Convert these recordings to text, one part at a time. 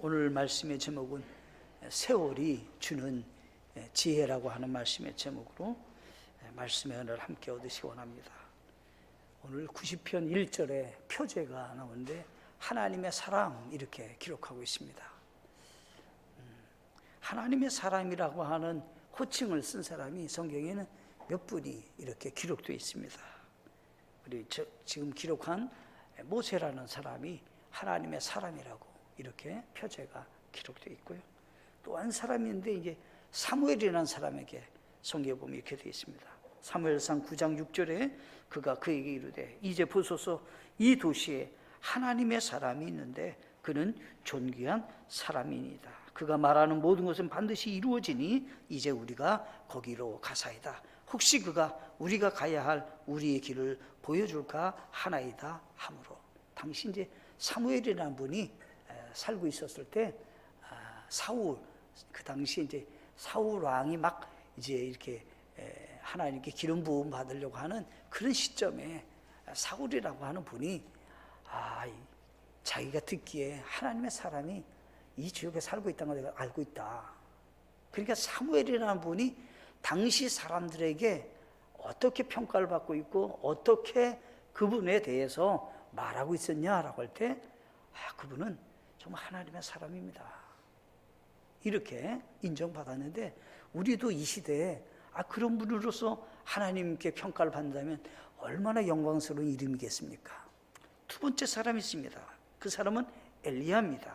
오늘 말씀의 제목은 세월이 주는 지혜라고 하는 말씀의 제목으로 말씀의 은혜를 함께 얻으시기 원합니다. 오늘 90편 1절에 표제가 나오는데 하나님의 사람 이렇게 기록하고 있습니다. 하나님의 사람이라고 하는 호칭을 쓴 사람이 성경에는 몇 분이 이렇게 기록되어 있습니다. 우리 지금 기록한 모세라는 사람이 하나님의 사람이라고 이렇게 표제가 기록되어 있고요. 또 한 사람인데 이제 사무엘이라는 사람에게 성경에 보면 이렇게 되어 있습니다. 사무엘상 9장 6절에 그가 그에게 이르되 이제 보소서 이 도시에 하나님의 사람이 있는데 그는 존귀한 사람이니이다. 그가 말하는 모든 것은 반드시 이루어지니 이제 우리가 거기로 가사이다. 혹시 그가 우리가 가야 할 우리의 길을 보여줄까 하나이다 하므로. 당시 이제 사무엘이라는 분이 살고 있었을 때 사울, 그 당시 이제 사울 왕이 막 이제 이렇게 하나님께 기름 부음 받으려고 하는 그런 시점에 사울이라고 하는 분이 자기가 듣기에 하나님의 사람이 이 지역에 살고 있다는 걸 알고 있다. 그러니까 사무엘이라는 분이 당시 사람들에게 어떻게 평가를 받고 있고 어떻게 그분에 대해서 말하고 있었냐라고 할 때 그분은 정말 하나님의 사람입니다. 이렇게 인정받았는데 우리도 이 시대에 그런 분으로서 하나님께 평가를 받는다면 얼마나 영광스러운 이름이겠습니까? 두 번째 사람이 있습니다. 그 사람은 엘리야입니다.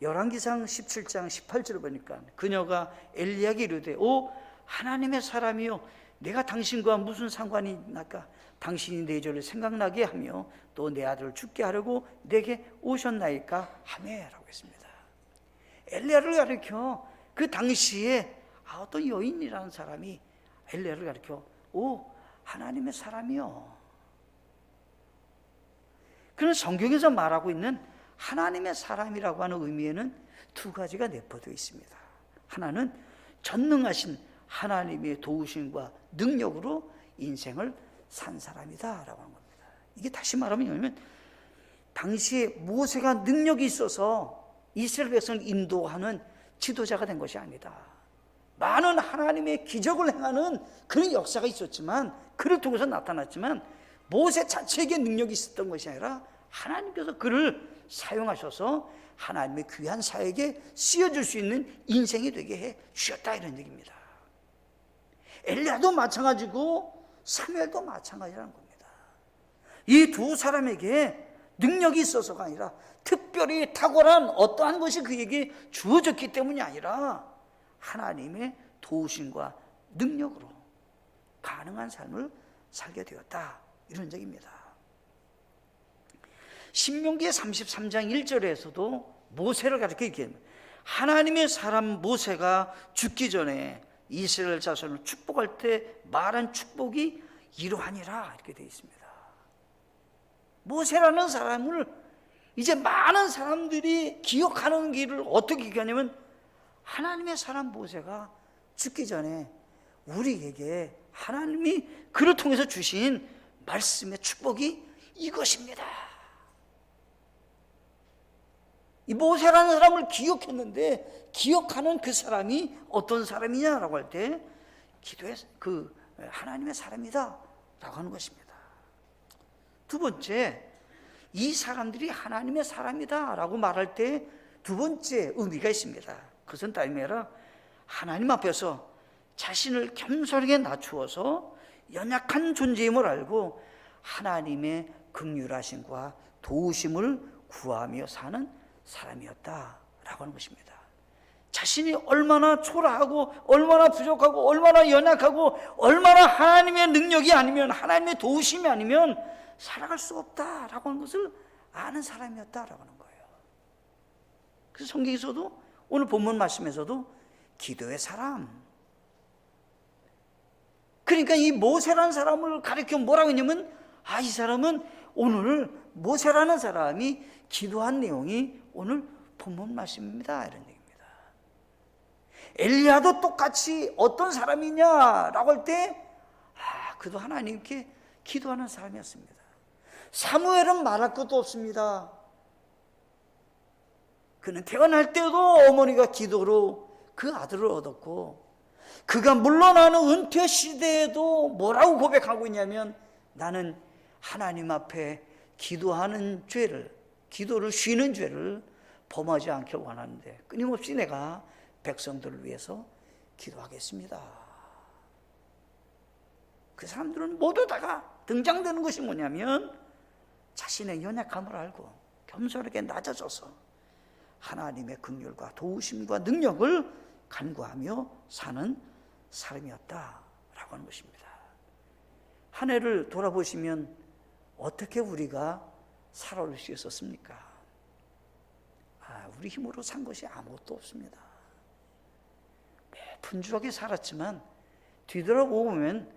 열왕기상 17장 18절을 보니까 그녀가 엘리야에게 이르되 오 하나님의 사람이요 내가 당신과 무슨 상관이 나까? 당신이 내 죄를 생각나게 하며 또 내 아들을 죽게 하려고 내게 오셨나이까 하매라고 했습니다. 엘리야를 가리켜 그 당시에 어떤 여인이라는 사람이 엘리야를 가리켜 오 하나님의 사람이요. 그런 성경에서 말하고 있는 하나님의 사람이라고 하는 의미에는 두 가지가 내포되어 있습니다. 하나는 전능하신 하나님의 도우심과 능력으로 인생을 산 사람이다라고 하는 겁니다. 이게 다시 말하면 뭐냐면 당시에 모세가 능력이 있어서 이스라엘 백성을 인도하는 지도자가 된 것이 아니다. 많은 하나님의 기적을 행하는 그런 역사가 있었지만 그를 통해서 나타났지만 모세 자체에게 능력이 있었던 것이 아니라 하나님께서 그를 사용하셔서 하나님의 귀한 사역에 쓰여질 수 있는 인생이 되게 해 주셨다 이런 얘기입니다. 엘리야도 마찬가지고 사무엘도 마찬가지라는 겁니다. 이 두 사람에게 능력이 있어서가 아니라 특별히 탁월한 어떠한 것이 그에게 주어졌기 때문이 아니라 하나님의 도우심과 능력으로 가능한 삶을 살게 되었다 이런 얘기입니다. 신명기 33장 1절에서도 모세를 가리켜 얘기합니다. 하나님의 사람 모세가 죽기 전에 이스라엘 자손을 축복할 때 말한 축복이 이러하니라 이렇게 되어 있습니다. 모세라는 사람을 이제 많은 사람들이 기억하는 길을 어떻게 기억하냐면 하나님의 사람 모세가 죽기 전에 우리에게 하나님이 그를 통해서 주신 말씀의 축복이 이것입니다. 이 모세라는 사람을 기억했는데 기억하는 그 사람이 어떤 사람이냐라고 할 때 기도의 그 하나님의 사람이다 라고 하는 것입니다. 두 번째, 이 사람들이 하나님의 사람이다 라고 말할 때 두 번째 의미가 있습니다. 그것은 다름이 아니라 하나님 앞에서 자신을 겸손하게 낮추어서 연약한 존재임을 알고 하나님의 긍휼하심과 도우심을 구하며 사는 사람이었다라고 하는 것입니다. 자신이 얼마나 초라하고 얼마나 부족하고 얼마나 연약하고 얼마나 하나님의 능력이 아니면 하나님의 도우심이 아니면 살아갈 수 없다라고 하는 것을 아는 사람이었다라고 하는 거예요. 그래서 성경에서도 오늘 본문 말씀에서도 기도의 사람, 그러니까 이 모세라는 사람을 가리켜 뭐라고 했냐면 이 사람은 오늘 모세라는 사람이 기도한 내용이 오늘 본문 말씀입니다 이런 얘기입니다. 엘리야도 똑같이 어떤 사람이냐라고 할 때 그도 하나님께 기도하는 사람이었습니다. 사무엘은 말할 것도 없습니다. 그는 태어날 때도 어머니가 기도로 그 아들을 얻었고, 그가 물러나는 은퇴 시대에도 뭐라고 고백하고 있냐면, 나는 하나님 앞에 기도하는 죄를, 기도를 쉬는 죄를 범하지 않길 원하는데 끊임없이 내가 백성들을 위해서 기도하겠습니다. 그 사람들은 모두 다가 등장되는 것이 뭐냐면, 자신의 연약함을 알고 겸손하게 낮아져서 하나님의 긍휼과 도우심과 능력을 간구하며 사는 사람이었다라고 하는 것입니다. 한 해를 돌아보시면 어떻게 우리가 살아올 수 있었습니까? 우리 힘으로 산 것이 아무것도 없습니다. 분주하게 살았지만 뒤돌아보면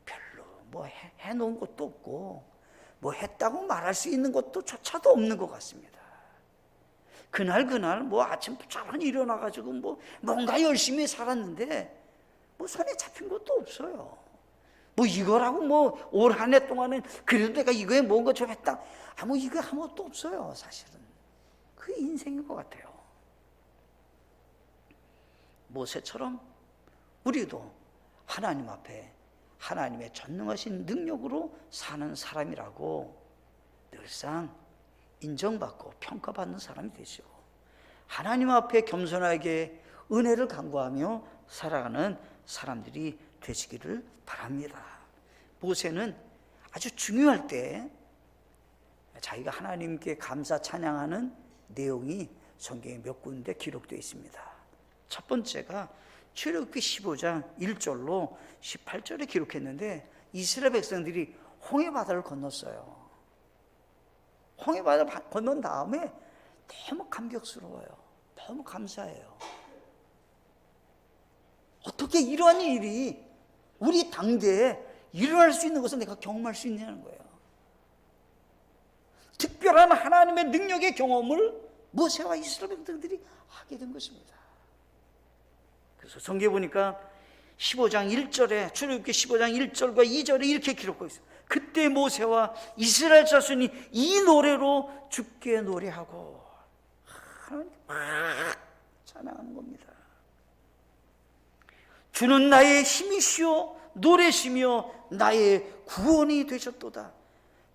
별로 뭐 해놓은 것도 없고, 뭐 했다고 말할 수 있는 것도 조차도 없는 것 같습니다. 그날 뭐 아침부터 일어나가지고 뭔가 열심히 살았는데 뭐 손에 잡힌 것도 없어요. 뭐 이거라고 올 한 해 동안은 그래도 내가 이거에 뭔가 좀 했다, 이거 아무것도 없어요. 사실은 그 인생인 것 같아요. 모세처럼 우리도 하나님 앞에 하나님의 전능하신 능력으로 사는 사람이라고 늘상 인정받고 평가받는 사람이 되죠. 하나님 앞에 겸손하게 은혜를 간구하며 살아가는 사람들이 되시기를 바랍니다. 모세는 아주 중요할 때 자기가 하나님께 감사 찬양하는 내용이 성경에 몇 군데 기록되어 있습니다. 첫 번째가 출애굽기 15장 1절로 18절에 기록했는데, 이스라엘 백성들이 홍해바다를 건넜어요. 홍해바다를 건넌 다음에 너무 감격스러워요. 너무 감사해요. 어떻게 이러한 일이 우리 당대에 일어날 수 있는 것을 내가 경험할 수 있냐는 거예요. 특별한 하나님의 능력의 경험을 모세와 이스라엘 백성들이 하게 된 것입니다. 그래서 성경에 보니까 15장 1절에, 출애굽기 15장 1절과 2절에 이렇게 기록하고 있어요. 그때 모세와 이스라엘 자손이 이 노래로 주께 노래하고 하나님께 찬양하는 겁니다. 주는 나의 힘이시오 노래시며 나의 구원이 되셨도다.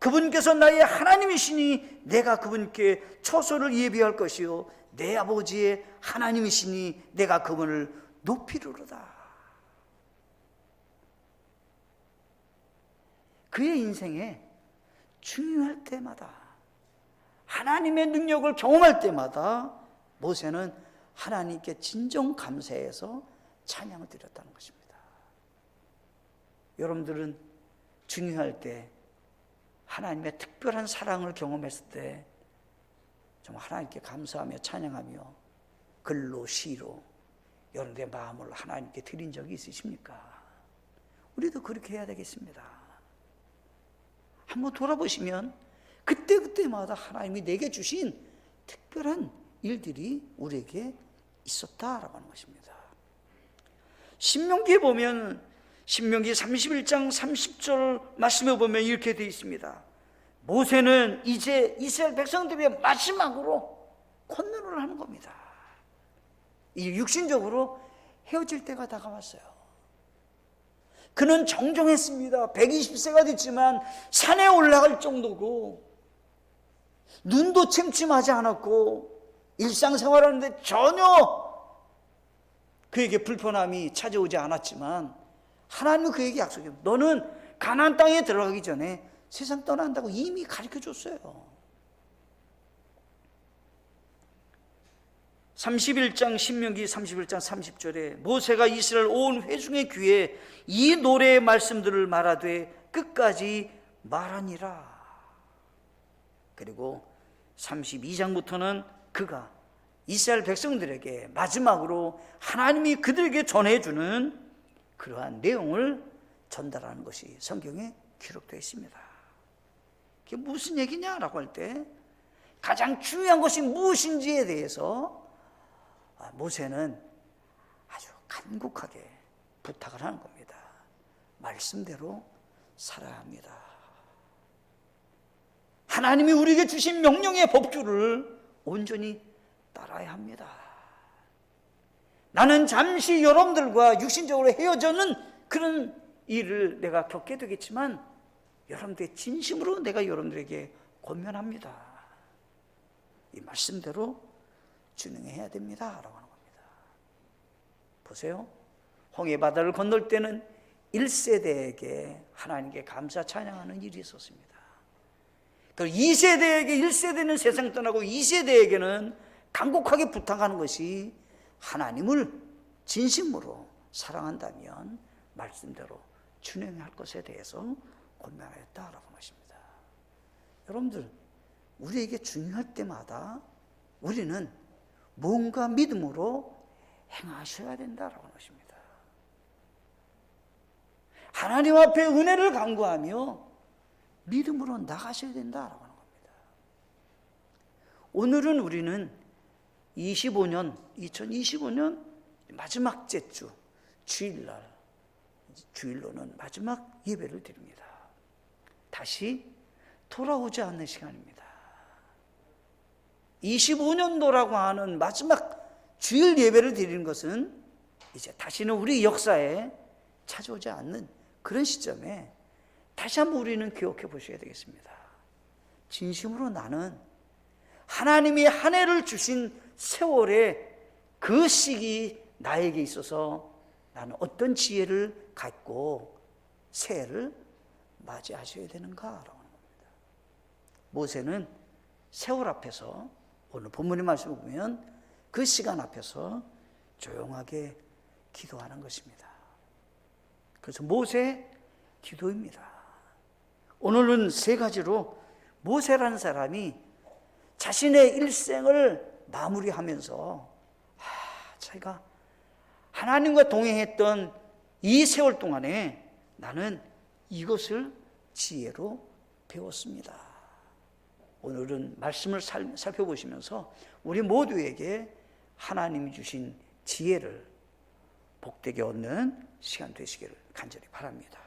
그분께서 나의 하나님이시니 내가 그분께 처소를 예비할 것이요 내 아버지의 하나님이시니 내가 그분을 높이리로다. 그의 인생에 중요할 때마다, 하나님의 능력을 경험할 때마다 모세는 하나님께 진정 감사해서 찬양을 드렸다는 것입니다. 여러분들은 중요할 때, 하나님의 특별한 사랑을 경험했을 때 정말 하나님께 감사하며 찬양하며 글로 시로 여러분의 마음을 하나님께 드린 적이 있으십니까? 우리도 그렇게 해야 되겠습니다. 한번 돌아보시면 그때그때마다 하나님이 내게 주신 특별한 일들이 우리에게 있었다라고 하는 것입니다. 신명기에 보면, 신명기 31장 30절 말씀에 보면 이렇게 되어 있습니다. 모세는 이제 이스라엘 백성들의 마지막으로 권면을 하는 겁니다. 이 육신적으로 헤어질 때가 다가왔어요. 그는 정정했습니다. 120세가 됐지만 산에 올라갈 정도고, 눈도 침침하지 않았고, 일상생활하는데 전혀 그에게 불편함이 찾아오지 않았지만, 하나님은 그에게 약속해요. 너는 가나안 땅에 들어가기 전에 세상 떠난다고 이미 가르쳐줬어요. 31장 신명기 31장 30절에 모세가 이스라엘 온 회중의 귀에 이 노래의 말씀들을 말하되 끝까지 말하니라. 그리고 32장부터는 그가 이스라엘 백성들에게 마지막으로 하나님이 그들에게 전해주는 그러한 내용을 전달하는 것이 성경에 기록되어 있습니다. 그게 무슨 얘기냐라고 할 때 가장 중요한 것이 무엇인지에 대해서 모세는 아주 간곡하게 부탁을 하는 겁니다. 말씀대로 살아야 합니다. 하나님이 우리에게 주신 명령의 법규를 온전히 따라야 합니다. 나는 잠시 여러분들과 육신적으로 헤어져는 그런 일을 내가 겪게 되겠지만 여러분들의 진심으로 내가 여러분들에게 권면합니다. 이 말씀대로 준행해야 됩니다 라고 하는 겁니다. 보세요. 홍해바다를 건널 때는 1세대에게 하나님께 감사 찬양하는 일이 있었습니다. 또 2세대에게 1세대는 세상 떠나고 2세대에게는 간곡하게 부탁하는 것이 하나님을 진심으로 사랑한다면 말씀대로 준행할 것에 대해서 권면하였다라고 하는 것입니다. 여러분들, 우리에게 중요할 때마다 우리는 뭔가 믿음으로 행하셔야 된다라고 하는 것입니다. 하나님 앞에 은혜를 간구하며 믿음으로 나가셔야 된다라고 하는 겁니다. 오늘은 우리는 2025년 마지막 째주 주일로는 마지막 예배를 드립니다. 다시 돌아오지 않는 시간입니다. 25년도라고 하는 마지막 주일 예배를 드리는 것은 이제 다시는 우리 역사에 찾아오지 않는 그런 시점에 다시 한번 우리는 기억해 보셔야 되겠습니다. 진심으로 나는 하나님이 한 해를 주신 세월의 그 시기 나에게 있어서 나는 어떤 지혜를 갖고 새해를 맞이하셔야 되는가라고 하는 겁니다. 모세는 세월 앞에서 오늘 본문의 말씀을 보면 그 시간 앞에서 조용하게 기도하는 것입니다. 그래서 모세의 기도입니다. 오늘은 세 가지로 모세라는 사람이 자신의 일생을 마무리하면서 자기가 하나님과 동행했던 이 세월 동안에 나는 이것을 지혜로 배웠습니다. 오늘은 말씀을 살펴보시면서 우리 모두에게 하나님이 주신 지혜를 복되게 얻는 시간 되시기를 간절히 바랍니다.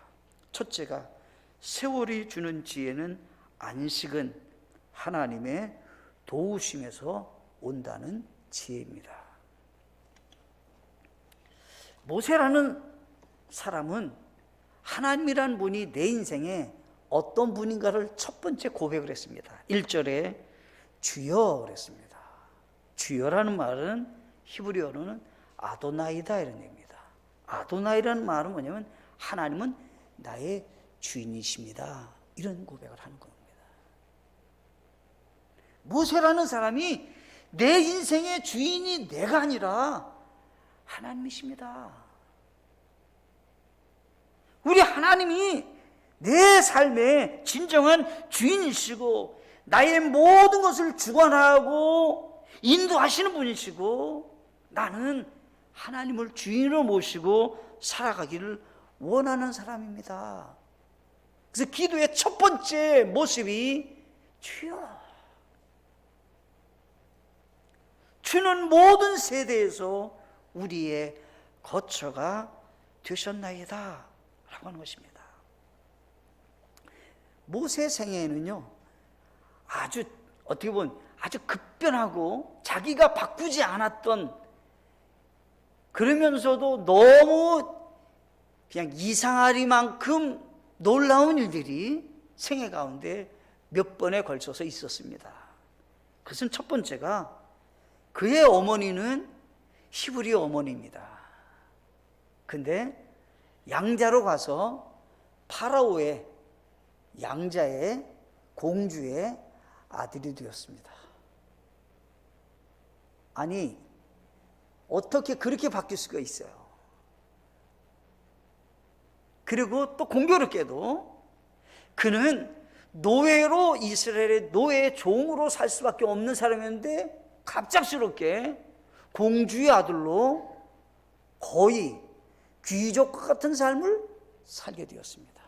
첫째가 세월이 주는 지혜는 안식은 하나님의 도우심에서 온다는 지혜입니다. 모세라는 사람은 하나님이란 분이 내 인생에 어떤 분인가를 첫 번째 고백을 했습니다. 1절에 주여 그랬습니다. 주여라는 말은 히브리어로는 아도나이다 이런 얘기입니다. 아도나이라는 말은 뭐냐면 하나님은 나의 주인이십니다. 이런 고백을 하는 겁니다. 모세라는 사람이 내 인생의 주인이 내가 아니라 하나님이십니다. 우리 하나님이 내 삶의 진정한 주인이시고 나의 모든 것을 주관하고 인도하시는 분이시고 나는 하나님을 주인으로 모시고 살아가기를 원하는 사람입니다. 그래서 기도의 첫 번째 모습이 주여, 주는 모든 세대에서 우리의 거처가 되셨나이다 라고 하는 것입니다. 모세 생애에는요 아주 어떻게 보면 아주 급변하고 자기가 바꾸지 않았던, 그러면서도 너무 그냥 이상하리만큼 놀라운 일들이 생애 가운데 몇 번에 걸쳐서 있었습니다. 그것은 첫 번째가 그의 어머니는 히브리 어머니입니다. 근데 양자로 가서 파라오의 양자의 공주의 아들이 되었습니다. 아니 어떻게 그렇게 바뀔 수가 있어요? 그리고 또 공교롭게도 그는 노예로 이스라엘의 노예 종으로 살 수밖에 없는 사람이었는데 갑작스럽게 공주의 아들로 거의 귀족과 같은 삶을 살게 되었습니다.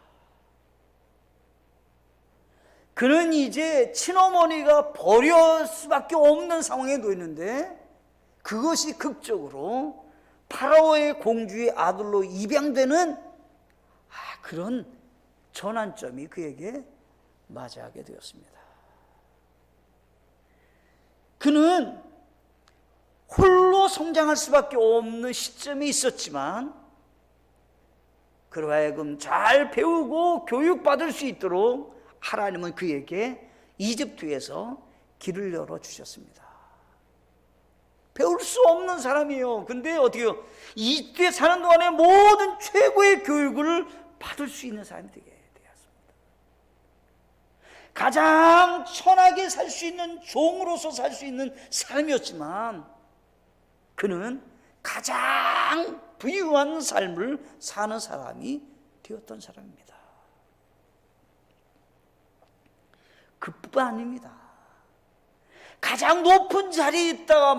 그는 이제 친어머니가 버릴 수밖에 없는 상황에 놓였는데 그것이 극적으로 파라오의 공주의 아들로 입양되는 그런 전환점이 그에게 맞이하게 되었습니다. 그는 성장할 수밖에 없는 시점이 있었지만 그로 하여금 잘 배우고 교육받을 수 있도록 하나님은 그에게 이집트에서 길을 열어주셨습니다. 배울 수 없는 사람이에요. 근데 어떻게 해요? 이집트에 사는 동안에 모든 최고의 교육을 받을 수 있는 사람이 되게 되었습니다. 가장 천하게 살 수 있는 종으로서 살 수 있는 사람이었지만 그는 가장 부유한 삶을 사는 사람이 되었던 사람입니다. 그뿐 아닙니다. 가장 높은 자리에 있다가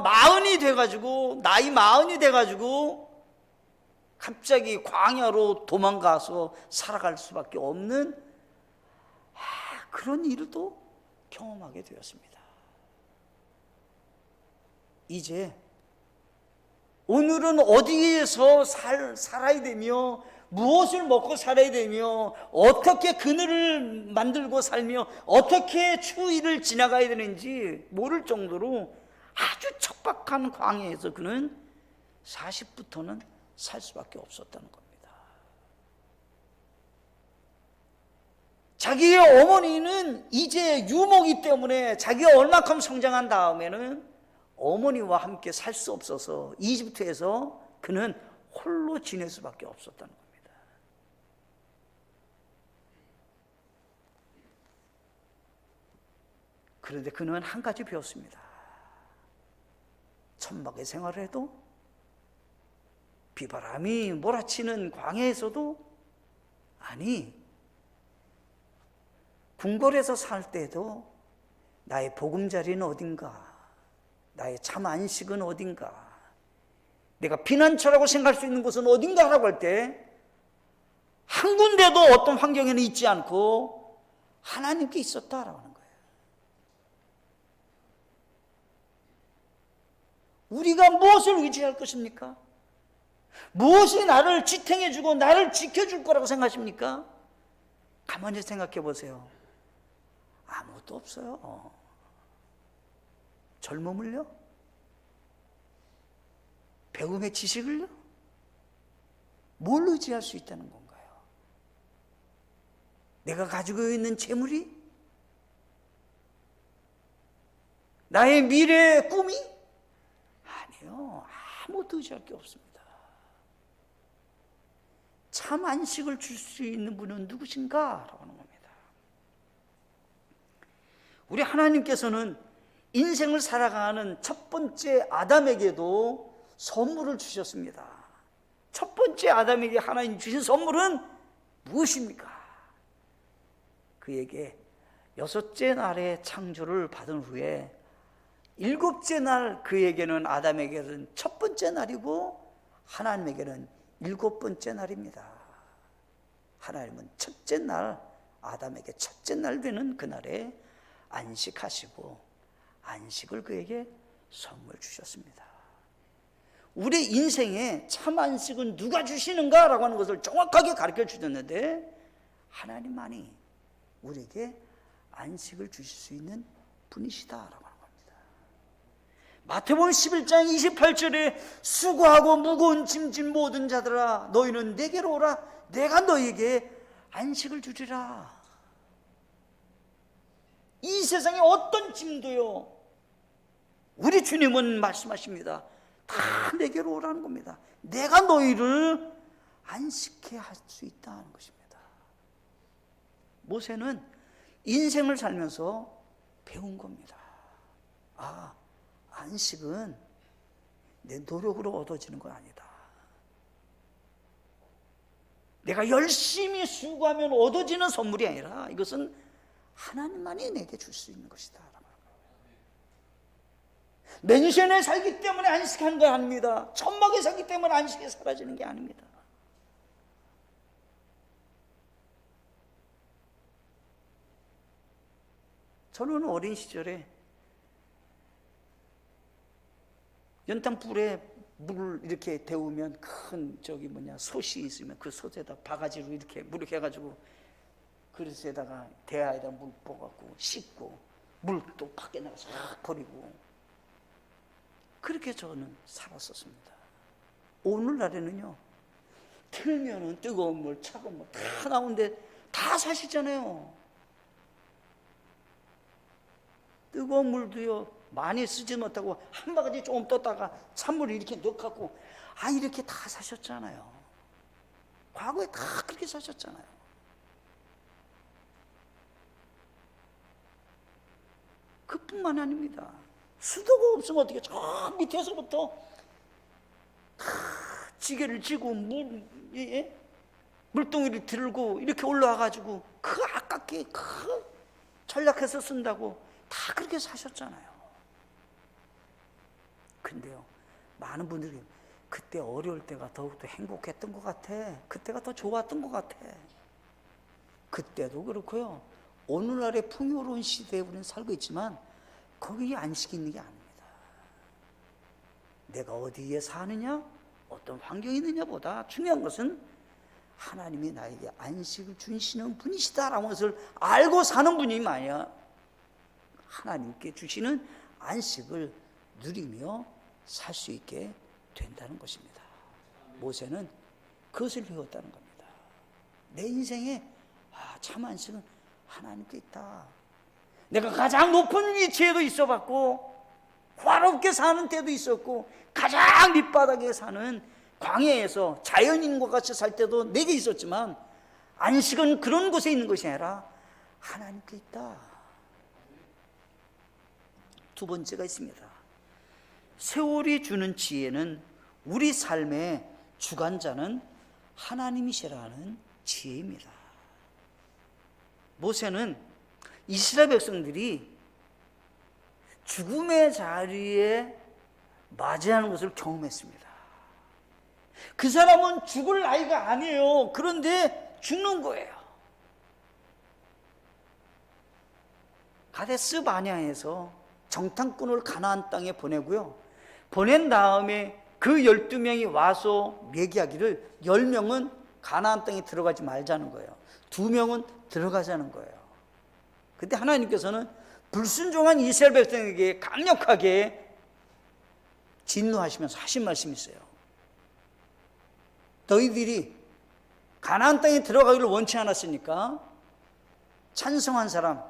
나이 마흔이 돼가지고 갑자기 광야로 도망가서 살아갈 수밖에 없는 그런 일도 경험하게 되었습니다. 이제 오늘은 어디에서 살아야 되며 무엇을 먹고 살아야 되며 어떻게 그늘을 만들고 살며 어떻게 추위를 지나가야 되는지 모를 정도로 아주 척박한 광야에서 그는 40부터는 살 수밖에 없었다는 겁니다. 자기의 어머니는 이제 유모이기 때문에 자기가 얼마큼 성장한 다음에는 어머니와 함께 살 수 없어서 이집트에서 그는 홀로 지낼 수밖에 없었다는 겁니다. 그런데 그는 한 가지 배웠습니다. 천막의 생활을 해도 비바람이 몰아치는 광야에서도 아니 궁궐에서 살 때도 나의 보금자리는 어딘가, 나의 참 안식은 어딘가, 내가 피난처라고 생각할 수 있는 곳은 어딘가 하라고 할 때 한 군데도 어떤 환경에는 있지 않고 하나님께 있었다라고 하는 거예요. 우리가 무엇을 의지할 것입니까? 무엇이 나를 지탱해주고 나를 지켜줄 거라고 생각하십니까? 가만히 생각해 보세요. 아무것도 없어요. 젊음을요? 배움의 지식을요? 뭘 의지할 수 있다는 건가요? 내가 가지고 있는 재물이? 나의 미래의 꿈이? 아니요. 아무것도 의지할 게 없습니다. 참 안식을 줄 수 있는 분은 누구신가? 라고 하는 겁니다. 우리 하나님께서는 인생을 살아가는 첫 번째 아담에게도 선물을 주셨습니다. 첫 번째 아담에게 하나님 주신 선물은 무엇입니까? 그에게 6째 날에 창조를 받은 후에 7째 날 그에게는 아담에게는 첫 번째 날이고 하나님에게는 7번째 날입니다. 하나님은 첫째 날 아담에게 첫째 날 되는 그날에 안식하시고 안식을 그에게 선물 주셨습니다. 우리 인생에 참 안식은 누가 주시는가? 라고 하는 것을 정확하게 가르쳐 주셨는데 하나님만이 우리에게 안식을 주실 수 있는 분이시다라고 하는 겁니다. 마태복음 11장 28절에 수고하고 무거운 짐진 모든 자들아 너희는 내게로 오라 내가 너희에게 안식을 주리라. 이 세상에 어떤 짐도요 우리 주님은 말씀하십니다. 다 내게로 오라는 겁니다. 내가 너희를 안식해 할 수 있다는 것입니다. 모세는 인생을 살면서 배운 겁니다. 아, 안식은 내 노력으로 얻어지는 건 아니다. 내가 열심히 수고하면 얻어지는 선물이 아니라 이것은 하나님만이 내게 줄 수 있는 것이다. 맨션에 살기 때문에 안식하는 게 아닙니다. 천막에 살기 때문에 안식이 사라지는 게 아닙니다. 저는 어린 시절에 연탄불에 물을 이렇게 데우면 큰 솥이 있으면 그 솥에다 바가지로 이렇게 물을 해가지고 그릇에다가 대야에다 물 부어갖고 씻고 물 또 밖에 나가서 버리고 그렇게 저는 살았었습니다. 오늘날에는요, 틀면은 뜨거운 물, 차가운 물 다 나오는데 다 사시잖아요. 뜨거운 물도요, 많이 쓰지 못하고 한 바가지 조금 떴다가 찬물을 이렇게 넣고, 이렇게 다 사셨잖아요. 과거에 다 그렇게 사셨잖아요. 그뿐만 아닙니다. 수도가 없으면 어떻게 저 밑에서부터 지게를 쥐고 물동이를 들고 이렇게 올라와가지고 그 아깝게 전략해서 쓴다고 다 그렇게 사셨잖아요. 근데요, 많은 분들이 그때 어려울 때가 더욱더 행복했던 것 같아, 그때가 더 좋았던 것 같아. 그때도 그렇고요, 오늘날의 풍요로운 시대에 우리는 살고 있지만 거기에 안식이 있는 게 아닙니다. 내가 어디에 사느냐, 어떤 환경이 있느냐보다 중요한 것은 하나님이 나에게 안식을 주시는 분이시다라는 것을 알고 사는 분이 만약 하나님께 주시는 안식을 누리며 살 수 있게 된다는 것입니다. 모세는 그것을 배웠다는 겁니다. 내 인생에 참 안식은 하나님께 있다. 내가 가장 높은 위치에도 있어봤고 화롭게 사는 때도 있었고 가장 밑바닥에 사는 광야에서 자연인과 같이 살 때도 내게 있었지만 안식은 그런 곳에 있는 것이 아니라 하나님께 있다. 두 번째가 있습니다. 세월이 주는 지혜는 우리 삶의 주관자는 하나님이시라는 지혜입니다. 모세는 이스라엘 백성들이 죽음의 자리에 맞이하는 것을 경험했습니다. 그 사람은 죽을 나이가 아니에요. 그런데 죽는 거예요. 가데스 바네아에서 정탐꾼을 가나안 땅에 보내고요, 보낸 다음에 그 12명이 와서 얘기하기를 10명은 가나안 땅에 들어가지 말자는 거예요. 2명은 들어가자는 거예요. 그때 하나님께서는 불순종한 이스라엘 백성에게 강력하게 진노하시면서 하신 말씀이 있어요. 너희들이 가나안 땅에 들어가기를 원치 않았으니까 찬성한 사람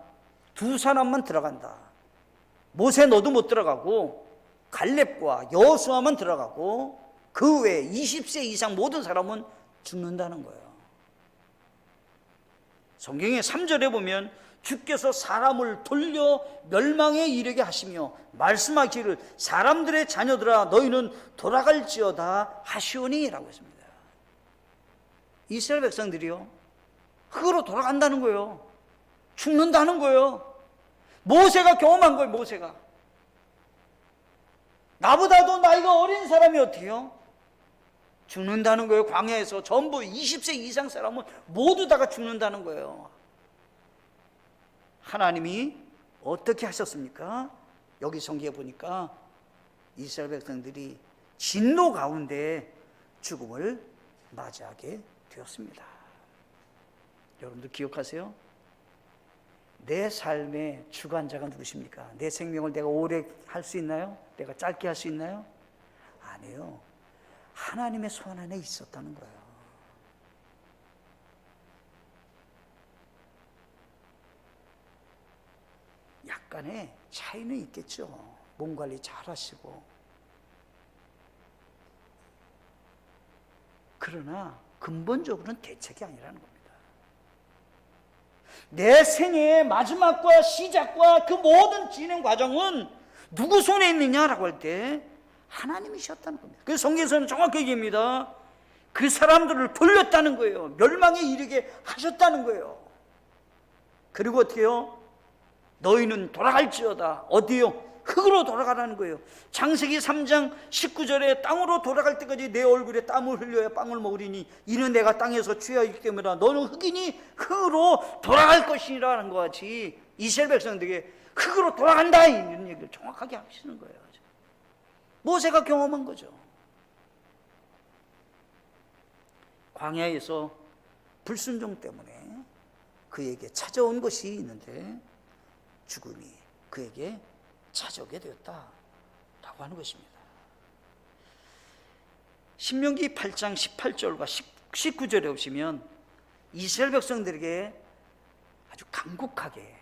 2사람만 들어간다. 모세 너도 못 들어가고 갈렙과 여호수아만 들어가고 그 외에 20세 이상 모든 사람은 죽는다는 거예요. 성경의 3절에 보면 주께서 사람을 돌려 멸망에 이르게 하시며 말씀하기를 사람들의 자녀들아 너희는 돌아갈지어다 하시오니 라고 했습니다. 이스라엘 백성들이요, 흙으로 돌아간다는 거예요. 죽는다는 거예요. 모세가 경험한 거예요. 모세가 나보다도 나이가 어린 사람이 어때요? 죽는다는 거예요. 광야에서 전부 20세 이상 사람은 모두 다가 죽는다는 거예요. 하나님이 어떻게 하셨습니까? 여기 성경에 보니까 이스라엘 백성들이 진노 가운데 죽음을 맞이하게 되었습니다. 여러분들 기억하세요? 내 삶의 주관자가 누구십니까? 내 생명을 내가 오래 할 수 있나요? 내가 짧게 할 수 있나요? 아니에요. 하나님의 손 안에 있었다는 거예요. 약간의 차이는 있겠죠. 몸 관리 잘 하시고. 그러나 근본적으로는 대책이 아니라는 겁니다. 내 생애의 마지막과 시작과 그 모든 진행 과정은 누구 손에 있느냐라고 할 때 하나님이셨다는 겁니다. 그래서 성경에서는 정확하게 얘기합니다. 그 사람들을 돌렸다는 거예요. 멸망에 이르게 하셨다는 거예요. 그리고 어떻게 해요? 너희는 돌아갈지어다. 어디요? 흙으로 돌아가라는 거예요. 창세기 3장 19절에 땅으로 돌아갈 때까지 내 얼굴에 땀을 흘려야 빵을 먹으리니 이는 내가 땅에서 취하였기 때문이라. 너는 흙이니 흙으로 돌아갈 것이라는 것 같이 이스라엘 백성들에게 흙으로 돌아간다 이런 얘기를 정확하게 하시는 거예요. 모세가 경험한 거죠. 광야에서 불순종 때문에 그에게 찾아온 것이 있는데 죽음이 그에게 찾아오게 되었다라고 하는 것입니다. 신명기 8장 18절과 19절에 보시면 이스라엘 백성들에게 아주 간곡하게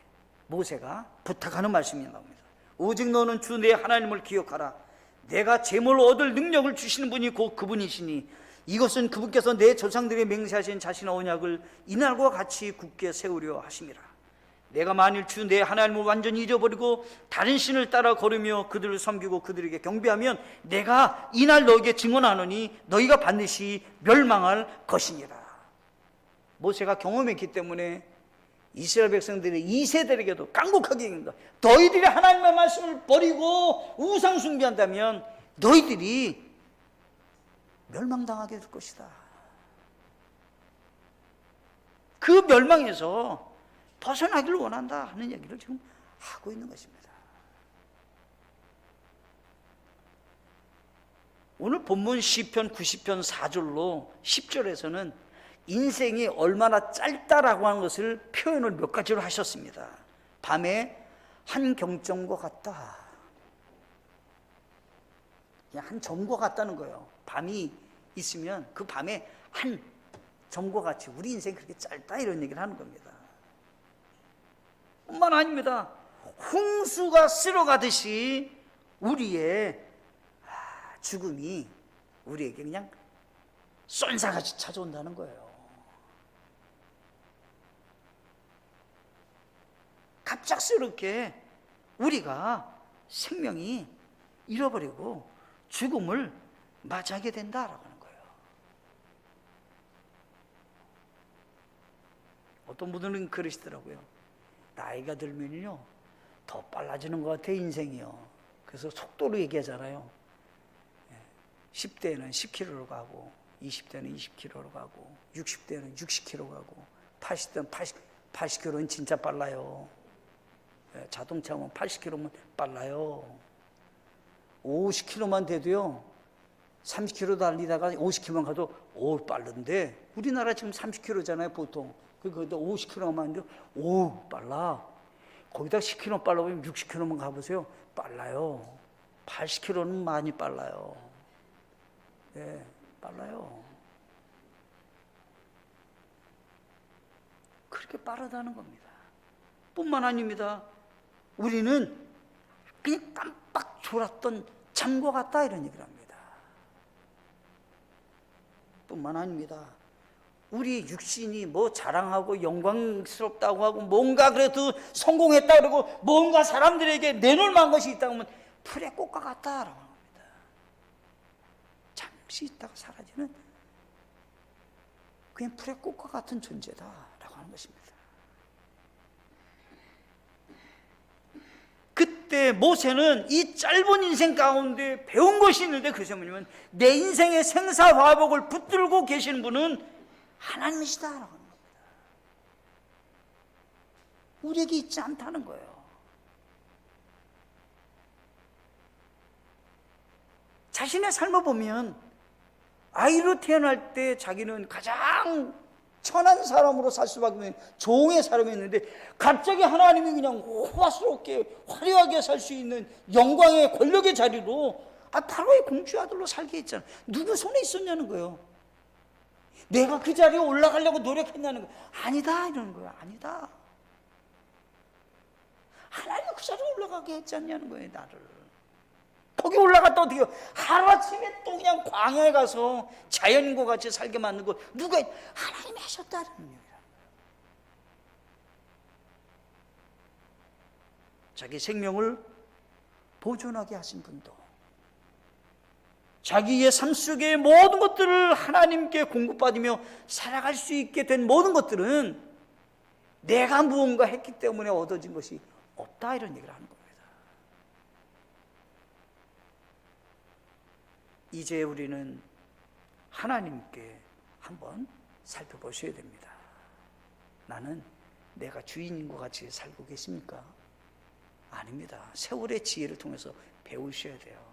모세가 부탁하는 말씀이 나옵니다. 오직 너는 주 내 하나님을 기억하라. 내가 재물을 얻을 능력을 주시는 분이 곧 그분이시니 이것은 그분께서 내 조상들에게 맹세하신 자신의 언약을 이날과 같이 굳게 세우려 하심이라. 내가 만일 주 내 하나님을 완전히 잊어버리고 다른 신을 따라 걸으며 그들을 섬기고 그들에게 경배하면 내가 이날 너에게 증언하노니 너희가 반드시 멸망할 것이니라. 모세가 경험했기 때문에 이스라엘 백성들의 2세들에게도 간곡하게 얘기합니다. 너희들이 하나님의 말씀을 버리고 우상 숭배한다면 너희들이 멸망당하게 될 것이다. 그 멸망에서 벗어나기를 원한다 하는 얘기를 지금 하고 있는 것입니다. 오늘 본문 시편 90편 4절로 10절에서는 인생이 얼마나 짧다라고 하는 것을 표현을 몇 가지로 하셨습니다. 밤에 한 경점과 같다. 그냥 한 점과 같다는 거예요. 밤이 있으면 그 밤에 한 점과 같이 우리 인생이 그렇게 짧다 이런 얘기를 하는 겁니다. 뿐만 아닙니다. 홍수가 쓸어가듯이 우리의 죽음이 우리에게 그냥 쏜사같이 찾아온다는 거예요. 갑작스럽게 우리가 생명이 잃어버리고 죽음을 맞이하게 된다라고 하는 거예요. 어떤 분들은 그러시더라고요. 나이가 들면요 더 빨라지는 것 같아 인생이요. 그래서 속도로 얘기하잖아요. 10대는 10km로 가고 20대는 20km로 가고 60대는 60km 가고 80대는 80km는 진짜 빨라요. 자동차면 80km면 빨라요. 50km만 돼도요 30km 달리다가 50km만 가도 빠른데 우리나라 지금 30km잖아요 보통. 거기다 50km만 돼도 빨라. 거기다 10km 빨라 보면 60km만 가보세요. 빨라요. 80km는 많이 빨라요. 네, 빨라요. 그렇게 빠르다는 겁니다. 뿐만 아닙니다. 우리는 그냥 깜빡 졸았던 잠과 같다 이런 얘기를 합니다. 뿐만 아닙니다. 우리 육신이 뭐 자랑하고 영광스럽다고 하고 뭔가 그래도 성공했다 그러고 뭔가 사람들에게 내놓을 만한 것이 있다고 하면 풀의 꽃과 같다라고 합니다. 잠시 있다가 사라지는 그냥 풀의 꽃과 같은 존재다라고 하는 것입니다. 그때 모세는 이 짧은 인생 가운데 배운 것이 있는데 그것이 뭐냐면 내 인생의 생사화복을 붙들고 계시는 분은 하나님이시다라고 하는 겁니다. 우리에게 있지 않다는 거예요. 자신의 삶을 보면 아이로 태어날 때 자기는 가장 천한 사람으로 살 수밖에 없는 종의 사람이었는데 갑자기 하나님이 그냥 호화스럽게 화려하게 살 수 있는 영광의 권력의 자리로 바로의 공주의 아들로 살게 했잖아요. 누구 손에 있었냐는 거예요. 내가 그 자리에 올라가려고 노력했냐는 거예요. 아니다 이러는 거예요. 아니다. 하나님이 그 자리에 올라가게 했지 않냐는 거예요. 나를. 거기 올라갔다 어떻게 해요? 하루아침에 또 그냥 광야에 가서 자연인과 같이 살게 만든 거 누가 하나님이 하셨다는 얘기예요. 자기 생명을 보존하게 하신 분도 자기의 삶 속의 모든 것들을 하나님께 공급받으며 살아갈 수 있게 된 모든 것들은 내가 무언가 했기 때문에 얻어진 것이 없다 이런 얘기를 하는 겁니다. 이제 우리는 하나님께 한번 살펴보셔야 됩니다. 나는 내가 주인인 것 같이 살고 계십니까? 아닙니다. 세월의 지혜를 통해서 배우셔야 돼요.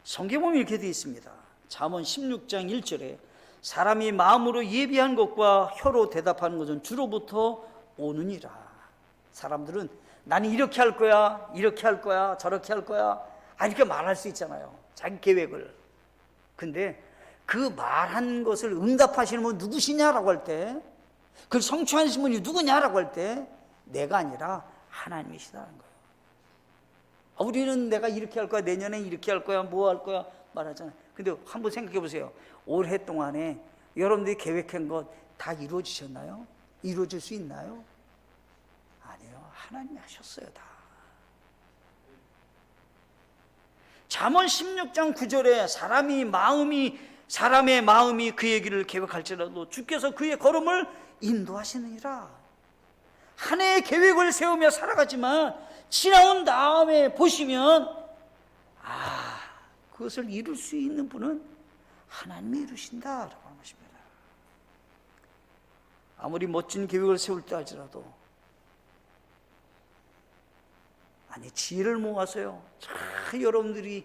성경에 보면 이렇게 되어 있습니다. 잠언 16장 1절에 사람이 마음으로 예비한 것과 혀로 대답하는 것은 주로부터 오느니라. 사람들은 나는 이렇게 할 거야, 이렇게 할 거야, 저렇게 할 거야 이렇게 말할 수 있잖아요. 자기 계획을. 근데 그 말한 것을 응답하시는 분 누구시냐라고 할 때, 그걸 성취하시는 분이 누구냐라고 할 때 내가 아니라 하나님이시다는 거예요. 우리는 내가 이렇게 할 거야, 내년에 이렇게 할 거야, 뭐 할 거야 말하잖아요. 근데 한번 생각해 보세요. 올해 동안에 여러분들이 계획한 것 다 이루어지셨나요? 이루어질 수 있나요? 아니요. 하나님이 하셨어요. 다. 잠언 16장 9절에 사람의 마음이 그의 길을 계획할지라도 주께서 그의 걸음을 인도하시느니라. 한 해의 계획을 세우며 살아가지만 지나온 다음에 보시면 그것을 이룰 수 있는 분은 하나님이 이루신다라고 하는 것입니다. 아무리 멋진 계획을 세울 때 할지라도 지혜를 모아서요, 잘 여러분들이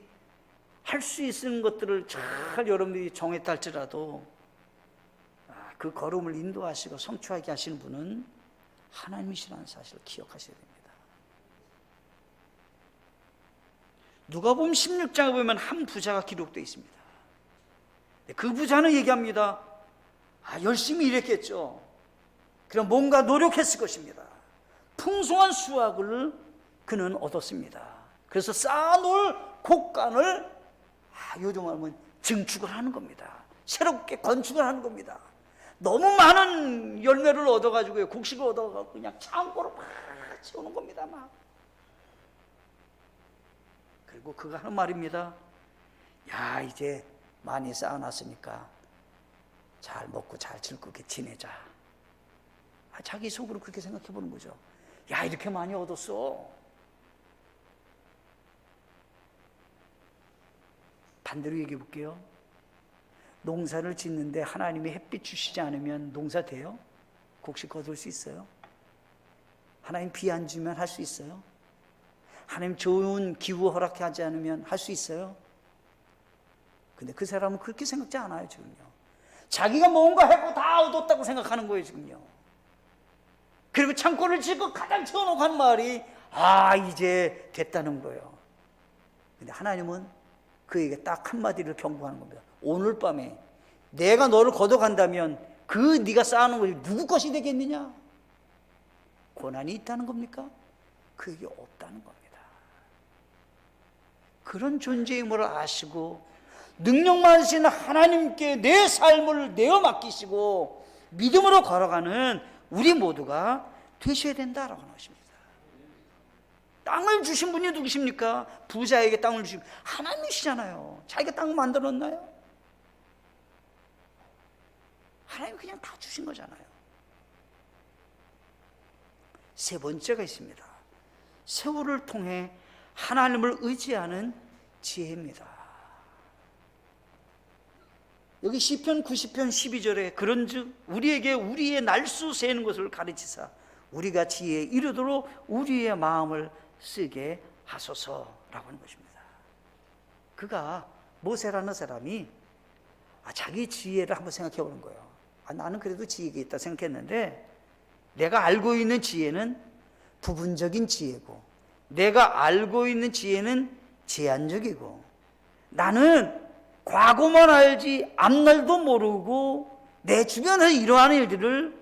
할 수 있는 것들을 잘 여러분들이 정했다 할지라도 그 걸음을 인도하시고 성취하게 하시는 분은 하나님이시라는 사실을 기억하셔야 됩니다. 누가복음 16장에 보면 한 부자가 기록되어 있습니다. 그 부자는 얘기합니다. 열심히 일했겠죠. 그럼 뭔가 노력했을 것입니다. 풍성한 수확을 그는 얻었습니다. 그래서 쌓아놓을 곡간을 요즘하면 증축을 하는 겁니다. 새롭게 건축을 하는 겁니다. 너무 많은 열매를 얻어가지고 곡식을 얻어가지고 그냥 창고로 막 채우는 겁니다. 막. 그리고 그가 하는 말입니다. 이제 많이 쌓아놨으니까 잘 먹고 잘 즐겁게 지내자. 자기 속으로 그렇게 생각해 보는 거죠. 이렇게 많이 얻었어. 반대로 얘기해 볼게요. 농사를 짓는데 하나님이 햇빛 주시지 않으면 농사 돼요? 곡식 거둘 수 있어요? 하나님 비 안 주면 할 수 있어요? 하나님 좋은 기후 허락하지 않으면 할 수 있어요? 근데 그 사람은 그렇게 생각지 않아요, 지금요. 자기가 뭔가 하고 다 얻었다고 생각하는 거예요, 지금요. 그리고 창고를 짓고 가장 채워놓고 하는 말이 이제 됐다는 거예요. 근데 하나님은 그에게 딱 한마디를 경고하는 겁니다. 오늘 밤에 내가 너를 걷어간다면 그 네가 쌓아놓은 것이 누구 것이 되겠느냐? 고난이 있다는 겁니까? 그에게 없다는 겁니다. 그런 존재임을 아시고 능력 많으신 하나님께 내 삶을 내어 맡기시고 믿음으로 걸어가는 우리 모두가 되셔야 된다라고 하는 것입니다. 땅을 주신 분이 누구십니까? 부자에게 땅을 주신 하나님이시잖아요. 자기가 땅을 만들었나요? 하나님 그냥 다 주신 거잖아요. 세 번째가 있습니다. 세월을 통해 하나님을 의지하는 지혜입니다. 여기 시편 90편 12절에 그런즉 우리에게 우리의 날수 세는 것을 가르치사 우리가 지혜에 이르도록 우리의 마음을 쓰게 하소서라고 하는 것입니다. 그가 모세라는 사람이 자기 지혜를 한번 생각해 보는 거예요. 나는 그래도 지혜가 있다 생각했는데 내가 알고 있는 지혜는 부분적인 지혜고 내가 알고 있는 지혜는 제한적이고 나는 과거만 알지 앞날도 모르고 내 주변에서 이러한 일들을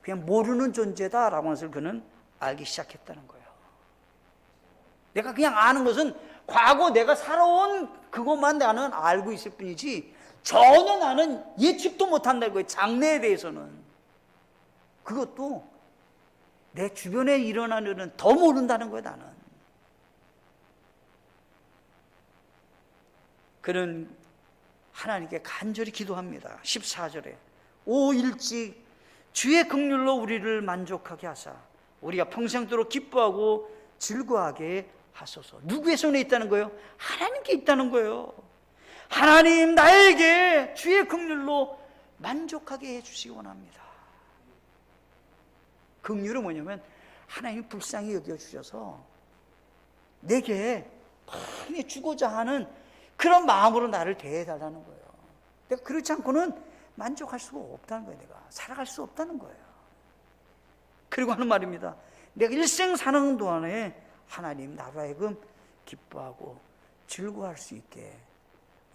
그냥 모르는 존재다라고 하는 것을 그는 알기 시작했다는 거예요. 내가 그냥 아는 것은 과거 내가 살아온 그것만 나는 알고 있을 뿐이지 전혀 나는 예측도 못한다는 거예요. 장래에 대해서는. 그것도 내 주변에 일어나는 일은 더 모른다는 거예요. 나는. 그는 하나님께 간절히 기도합니다. 14절에 오 일찍 주의 긍휼로 우리를 만족하게 하사 우리가 평생도록 기뻐하고 즐거워하게 하소서. 누구의 손에 있다는 거예요? 하나님께 있다는 거예요. 하나님 나에게 주의 긍휼로 만족하게 해주시기 원합니다. 긍휼은 뭐냐면 하나님이 불쌍히 여겨주셔서 내게 많이 주고자 하는 그런 마음으로 나를 대해달라는 거예요. 내가 그렇지 않고는 만족할 수가 없다는 거예요. 내가 살아갈 수 없다는 거예요. 그리고 하는 말입니다. 내가 일생 사는 동안에 하나님 나로 하여금 기뻐하고 즐거워할 수 있게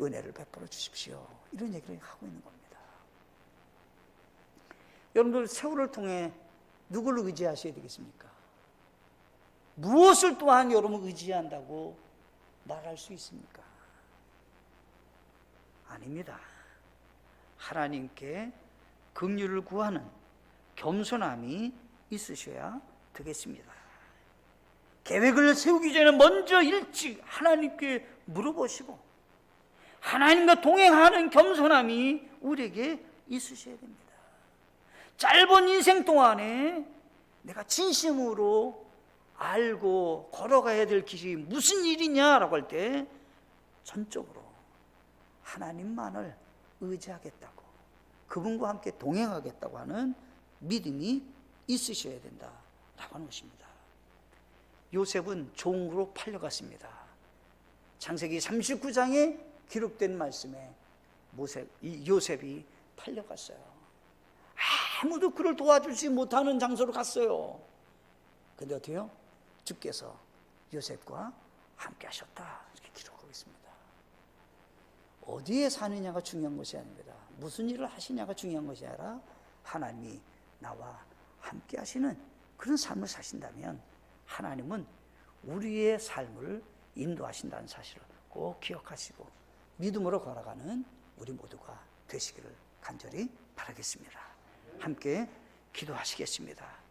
은혜를 베풀어 주십시오. 이런 얘기를 하고 있는 겁니다. 여러분들 세월을 통해 누구를 의지하셔야 되겠습니까? 무엇을 또한 여러분 의지한다고 나갈 수 있습니까? 아닙니다. 하나님께 긍휼을 구하는 겸손함이 있으셔야 되겠습니다. 계획을 세우기 전에 먼저 일찍 하나님께 물어보시고 하나님과 동행하는 겸손함이 우리에게 있으셔야 됩니다. 짧은 인생 동안에 내가 진심으로 알고 걸어가야 될 길이 무슨 일이냐라고 할 때 전적으로 하나님만을 의지하겠다고, 그분과 함께 동행하겠다고 하는 믿음이 있으셔야 된다라고 하는 것입니다. 요셉은 종으로 팔려갔습니다. 창세기 39장에 기록된 말씀에 요셉이 팔려갔어요. 아무도 그를 도와주지 못하는 장소로 갔어요. 근데 어때요? 주께서 요셉과 함께 하셨다, 이렇게 기록하고 있습니다. 어디에 사느냐가 중요한 것이 아닙니다. 무슨 일을 하시냐가 중요한 것이 아니라 하나님이 나와 함께 하시는 그런 삶을 사신다면 하나님은 우리의 삶을 인도하신다는 사실을 꼭 기억하시고 믿음으로 걸어가는 우리 모두가 되시기를 간절히 바라겠습니다. 함께 기도하시겠습니다.